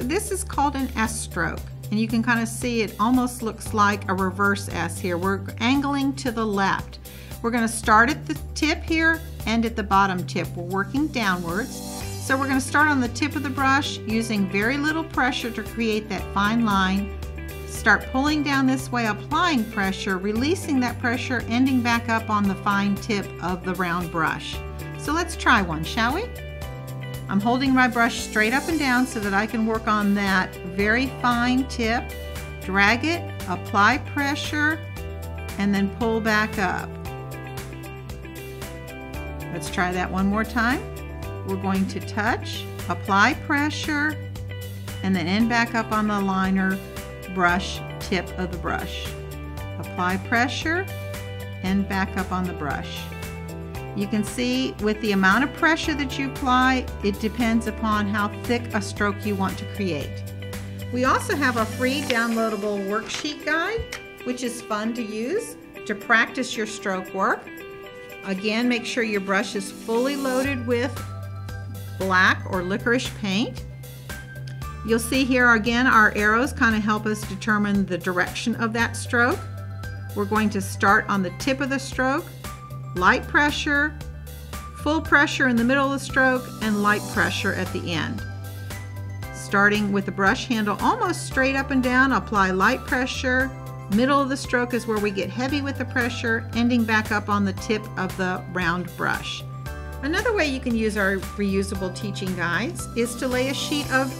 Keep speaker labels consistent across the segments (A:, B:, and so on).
A: This is called an S stroke. And you can kind of see it almost looks like a reverse S here. We're angling to the left. We're going to start at the tip here and at the bottom tip. We're working downwards. So we're going to start on the tip of the brush using very little pressure to create that fine line. Start pulling down this way, applying pressure, releasing that pressure, ending back up on the fine tip of the round brush. So let's try one, shall we? I'm holding my brush straight up and down so that I can work on that very fine tip. Drag it, apply pressure, and then pull back up. Let's try that one more time. We're going to touch, apply pressure, and then end back up on the liner brush tip of the brush. Apply pressure, end back up on the brush. You can see with the amount of pressure that you apply, it depends upon how thick a stroke you want to create. We also have a free downloadable worksheet guide, which is fun to use to practice your stroke work. Again, make sure your brush is fully loaded with black or licorice paint. You'll see here again our arrows kind of help us determine the direction of that stroke. We're going to start on the tip of the stroke, light pressure, full pressure in the middle of the stroke, and light pressure at the end. Starting with the brush handle almost straight up and down, apply light pressure. Middle of the stroke is where we get heavy with the pressure, ending back up on the tip of the round brush. Another way you can use our reusable teaching guides is to lay a sheet of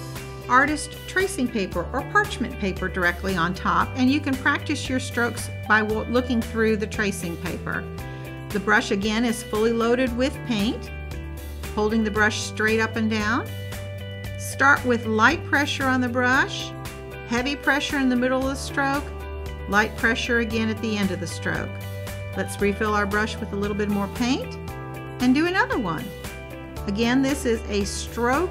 A: artist tracing paper or parchment paper directly on top, and you can practice your strokes by looking through the tracing paper. The brush again is fully loaded with paint. Holding the brush straight up and down. Start with light pressure on the brush, heavy pressure in the middle of the stroke, light pressure again at the end of the stroke. Let's refill our brush with a little bit more paint and do another one. Again, this is a stroke,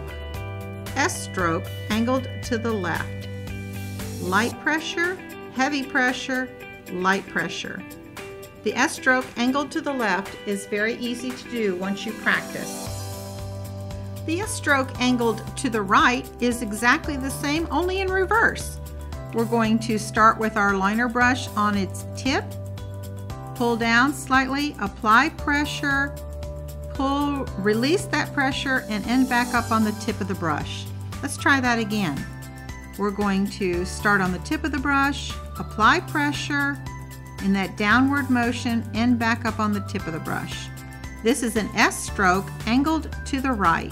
A: S stroke, angled to the left. Light pressure, heavy pressure, light pressure. The S stroke angled to the left is very easy to do once you practice. The S stroke angled to the right is exactly the same, only in reverse. We're going to start with our liner brush on its tip, pull down slightly, apply pressure, pull, release that pressure, and end back up on the tip of the brush. Let's try that again. We're going to start on the tip of the brush, apply pressure, in that downward motion, end back up on the tip of the brush. This is an S stroke angled to the right.